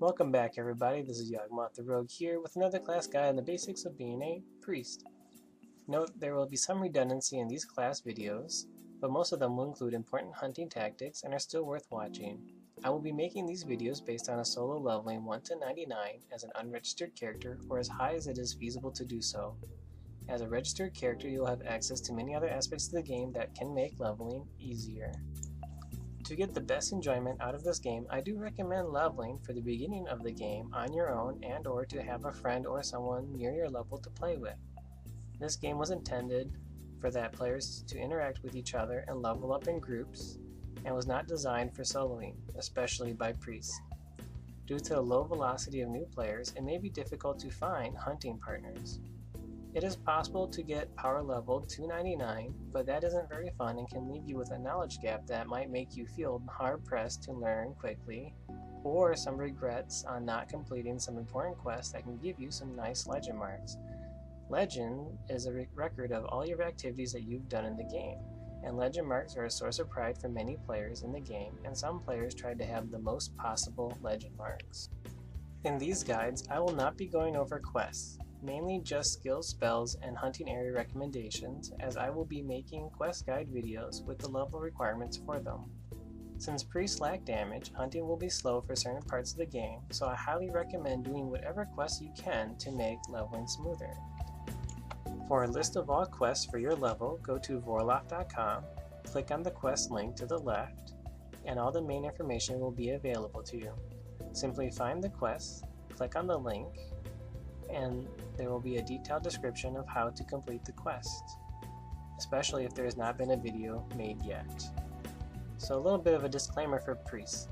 Welcome back everybody, this is Yawgmoth the Rogue here with another class guide on the basics of being a priest. Note there will be some redundancy in these class videos, but most of them will include important hunting tactics and are still worth watching. I will be making these videos based on a solo leveling 1 to 99 as an unregistered character or as high as it is feasible to do so. As a registered character you will have access to many other aspects of the game that can make leveling easier. To get the best enjoyment out of this game, I do recommend leveling for the beginning of the game on your own and or to have a friend or someone near your level to play with. This game was intended for that players to interact with each other and level up in groups and was not designed for soloing, especially by priests. Due to the low velocity of new players, it may be difficult to find hunting partners. It is possible to get power level 299, but that isn't very fun and can leave you with a knowledge gap that might make you feel hard-pressed to learn quickly, or some regrets on not completing some important quests that can give you some nice legend marks. Legend is a record of all your activities that you've done in the game, and legend marks are a source of pride for many players in the game, and some players try to have the most possible legend marks. In these guides, I will not be going over quests, mainly just skills, spells, and hunting area recommendations, as I will be making quest guide videos with the level requirements for them. Since priests lack damage, hunting will be slow for certain parts of the game, so I highly recommend doing whatever quests you can to make leveling smoother. For a list of all quests for your level, go to vorloff.com, click on the quest link to the left, and all the main information will be available to you. Simply find the quest, click on the link, and there will be a detailed description of how to complete the quest, especially if there has not been a video made yet. So a little bit of a disclaimer for priests.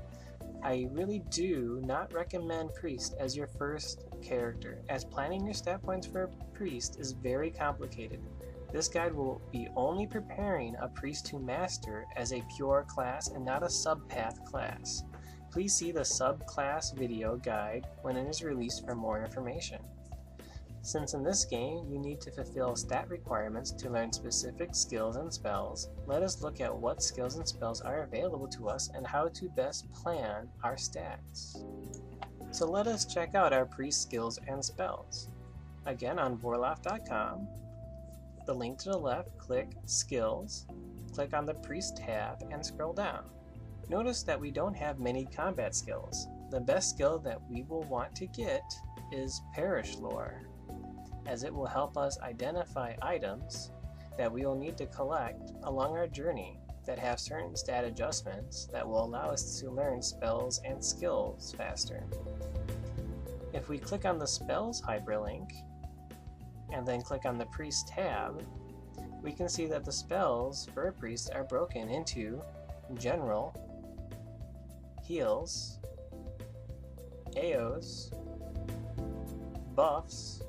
I really do not recommend priest as your first character, as planning your stat points for a priest is very complicated. This guide will be only preparing a priest to master as a pure class and not a subpath class. Please see the subclass video guide when it is released for more information. Since in this game you need to fulfill stat requirements to learn specific skills and spells, let us look at what skills and spells are available to us and how to best plan our stats. So let us check out our priest skills and spells. Again, on vorloff.com, the link to the left, click Skills, click on the Priest tab and scroll down. Notice that we don't have many combat skills. The best skill that we will want to get is Parish Lore, as it will help us identify items that we will need to collect along our journey that have certain stat adjustments that will allow us to learn spells and skills faster. If we click on the Spells hyperlink and then click on the Priest tab, we can see that the spells for a priest are broken into General, Heals, AOs, Buffs,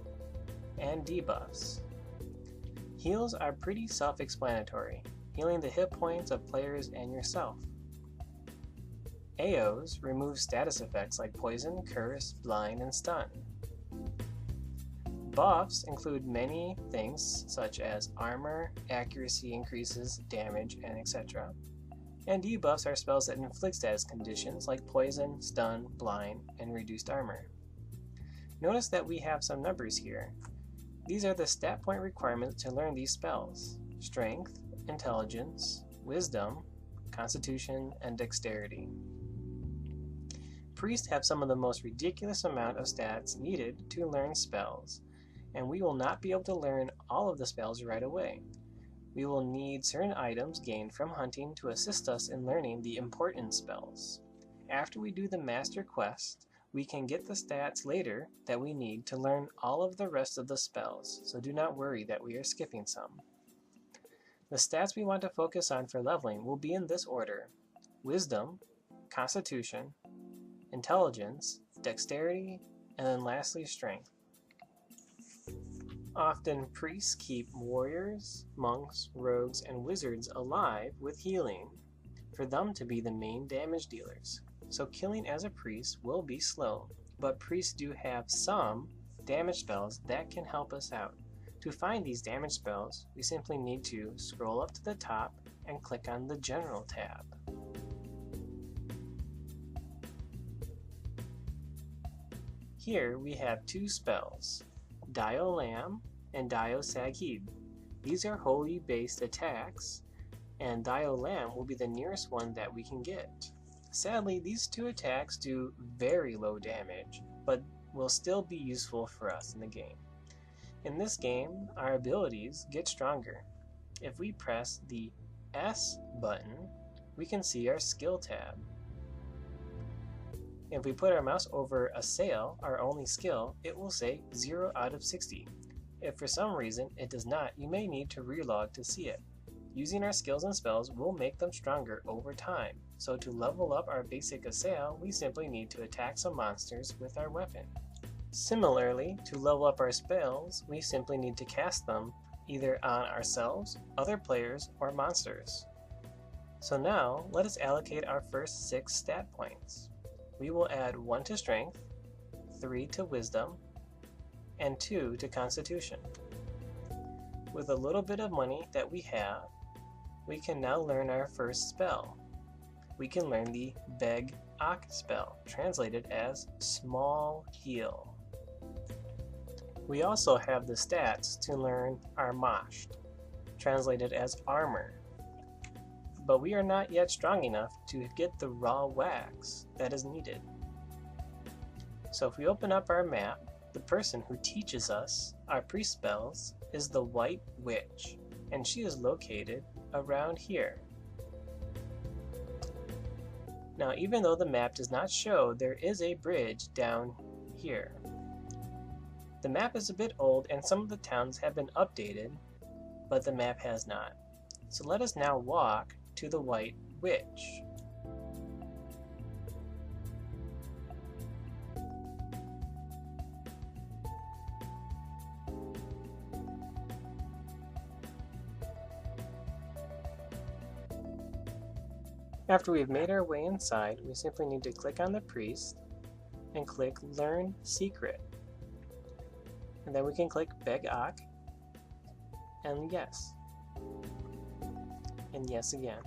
and debuffs. Heals are pretty self-explanatory, healing the hit points of players and yourself. AOs remove status effects like poison, curse, blind, and stun. Buffs include many things such as armor, accuracy increases, damage, and etc. And debuffs are spells that inflict status conditions like poison, stun, blind, and reduced armor. Notice that we have some numbers here. These are the stat point requirements to learn these spells: Strength, Intelligence, Wisdom, Constitution, and Dexterity. Priests have some of the most ridiculous amount of stats needed to learn spells, and we will not be able to learn all of the spells right away. We will need certain items gained from hunting to assist us in learning the important spells. After we do the Master Quest, we can get the stats later that we need to learn all of the rest of the spells, so do not worry that we are skipping some. The stats we want to focus on for leveling will be in this order: Wisdom, Constitution, Intelligence, Dexterity, and then lastly Strength. Often priests keep warriors, monks, rogues, and wizards alive with healing, for them to be the main damage dealers. So killing as a priest will be slow, but priests do have some damage spells that can help us out. To find these damage spells, we simply need to scroll up to the top and click on the General tab. Here we have two spells, Dio-Lam and Dio-Saghib. These are holy based attacks, and Dio-Lam will be the nearest one that we can get. Sadly, these two attacks do very low damage, but will still be useful for us in the game. In this game, our abilities get stronger. If we press the S button, we can see our skill tab. If we put our mouse over Assail, our only skill, it will say 0 out of 60. If for some reason it does not, you may need to relog to see it. Using our skills and spells will make them stronger over time, so to level up our basic Assail, we simply need to attack some monsters with our weapon. Similarly, to level up our spells, we simply need to cast them either on ourselves, other players, or monsters. So now, let us allocate our first 6 stat points. We will add 1 to Strength, 3 to Wisdom, and 2 to Constitution. With a little bit of money that we have, we can now learn our first spell. We can learn the Beg-Ak spell, translated as Small Heal. We also have the stats to learn our Masht, translated as Armor. But we are not yet strong enough to get the raw wax that is needed. So if we open up our map, the person who teaches us our priest spells is the White Witch, and she is located around here. Now, even though the map does not show, there is a bridge down here. The map is a bit old and some of the towns have been updated, but the map has not. So let us now walk to the White Witch. After we've made our way inside, we simply need to click on the priest and click Learn Secret. And then we can click Beg-Ak and yes. And yes again.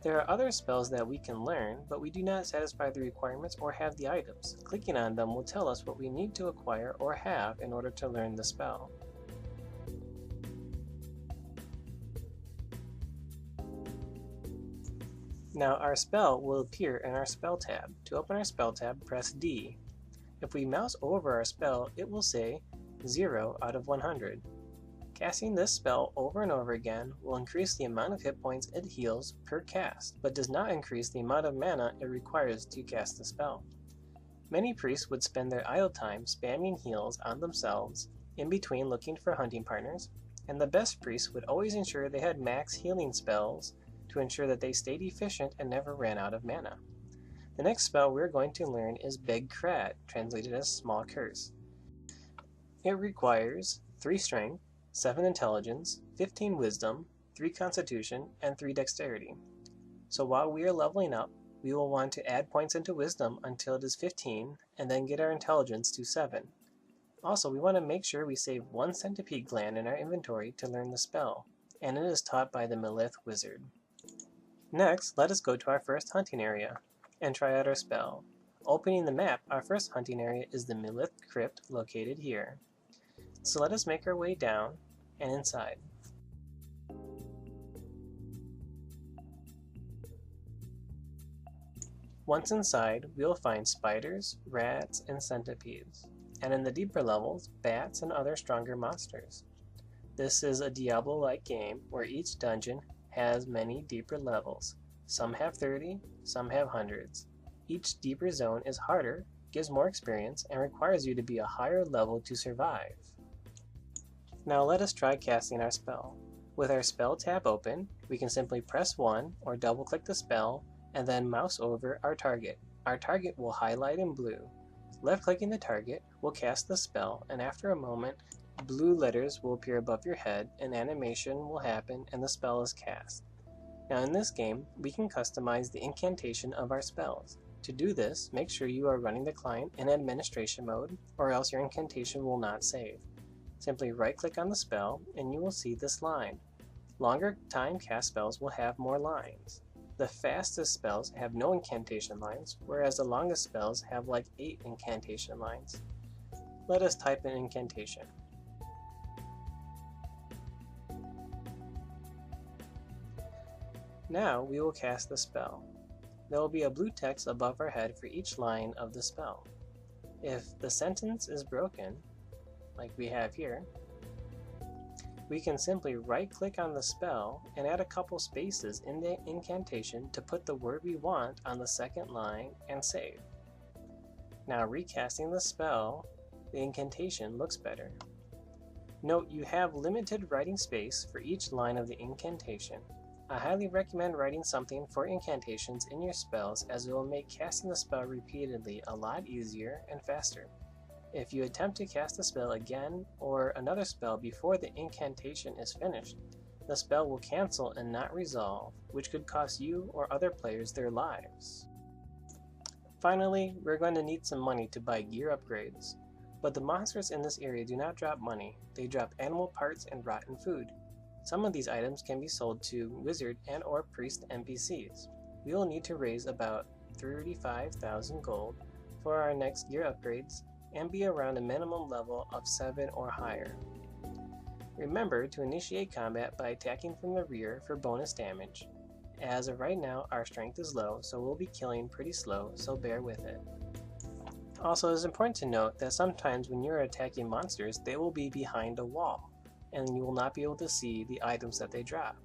There are other spells that we can learn, but we do not satisfy the requirements or have the items. Clicking on them will tell us what we need to acquire or have in order to learn the spell. Now our spell will appear in our spell tab. To open our spell tab, press D. If we mouse over our spell, it will say 0 out of 100. Casting this spell over and over again will increase the amount of hit points it heals per cast, but does not increase the amount of mana it requires to cast the spell. Many priests would spend their idle time spamming heals on themselves in between looking for hunting partners, and the best priests would always ensure they had max healing spells to ensure that they stayed efficient and never ran out of mana. The next spell we're going to learn is Beg-Krat, translated as Small Curse. It requires 3 Strength, 7 Intelligence, 15 Wisdom, 3 Constitution, and 3 Dexterity. So while we are leveling up, we will want to add points into Wisdom until it is 15, and then get our Intelligence to 7. Also, we want to make sure we save 1 Centipede gland in our inventory to learn the spell, and it is taught by the Melith Wizard. Next, let us go to our first hunting area and try out our spell. Opening the map, our first hunting area is the Melith Crypt located here. So let us make our way down and inside. Once inside, we will find spiders, rats, and centipedes, and in the deeper levels, bats and other stronger monsters. This is a Diablo-like game where each dungeon has many deeper levels. Some have 30, some have hundreds. Each deeper zone is harder, gives more experience, and requires you to be a higher level to survive. Now let us try casting our spell. With our spell tab open, we can simply press 1 or double click the spell and then mouse over our target. Our target will highlight in blue. Left clicking the target will cast the spell, and after a moment, blue letters will appear above your head, an animation will happen, and the spell is cast. Now in this game, we can customize the incantation of our spells. To do this, make sure you are running the client in administration mode, or else your incantation will not save. Simply right-click on the spell, and you will see this line. Longer time cast spells will have more lines. The fastest spells have no incantation lines, whereas the longest spells have like 8 incantation lines. Let us type an incantation. Now we will cast the spell. There will be a blue text above our head for each line of the spell. If the sentence is broken, like we have here, we can simply right-click on the spell and add a couple spaces in the incantation to put the word we want on the second line and save. Now recasting the spell, the incantation looks better. Note you have limited writing space for each line of the incantation. I highly recommend writing something for incantations in your spells, as it will make casting the spell repeatedly a lot easier and faster. If you attempt to cast a spell again or another spell before the incantation is finished, the spell will cancel and not resolve, which could cost you or other players their lives. Finally, we're going to need some money to buy gear upgrades. But the monsters in this area do not drop money, they drop animal parts and rotten food. Some of these items can be sold to wizard and or priest NPCs. We will need to raise about 35,000 gold for our next gear upgrades and be around a minimum level of 7 or higher. Remember to initiate combat by attacking from the rear for bonus damage. As of right now, our strength is low, so we'll be killing pretty slow, so bear with it. Also, it's important to note that sometimes when you're attacking monsters, they will be behind a wall, and you will not be able to see the items that they drop.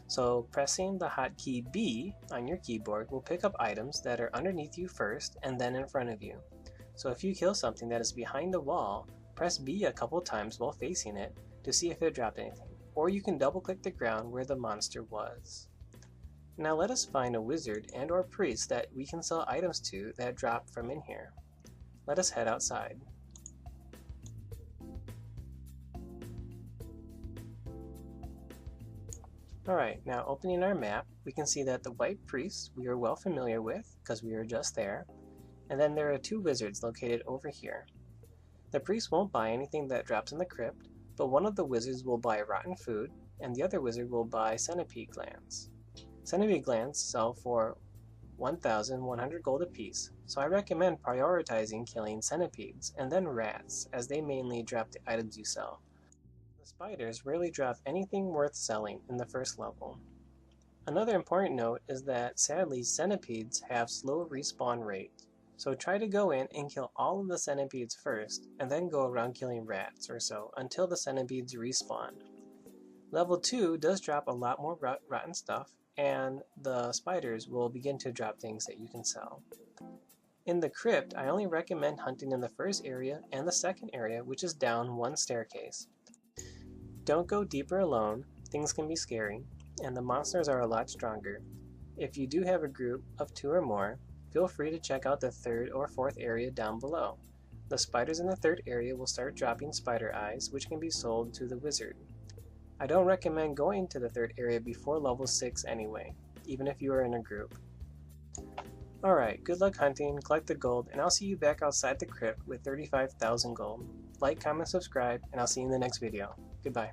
So pressing the hotkey B on your keyboard will pick up items that are underneath you first and then in front of you. So if you kill something that is behind a wall, press B a couple times while facing it to see if it dropped anything, or you can double click the ground where the monster was. Now let us find a wizard and or priest that we can sell items to that drop from in here. Let us head outside. Alright, now opening our map, we can see that the white priest we are well familiar with because we were just there, and then there are 2 wizards located over here. The priest won't buy anything that drops in the crypt, but one of the wizards will buy rotten food, and the other wizard will buy centipede glands. Centipede glands sell for 1,100 gold apiece, so I recommend prioritizing killing centipedes and then rats, as they mainly drop the items you sell. The spiders rarely drop anything worth selling in the first level. Another important note is that sadly centipedes have slow respawn rate, so try to go in and kill all of the centipedes first, and then go around killing rats or so until the centipedes respawn. Level 2 does drop a lot more rotten stuff, and the spiders will begin to drop things that you can sell. In the crypt, I only recommend hunting in the first area and the second area, which is down 1 staircase. Don't go deeper alone, things can be scary, and the monsters are a lot stronger. If you do have a group of 2 or more, feel free to check out the 3rd or 4th area down below. The spiders in the 3rd area will start dropping spider eyes, which can be sold to the wizard. I don't recommend going to the 3rd area before level 6 anyway, even if you are in a group. Alright, good luck hunting, collect the gold, and I'll see you back outside the crypt with 35,000 gold. Like, comment, subscribe, and I'll see you in the next video. Goodbye.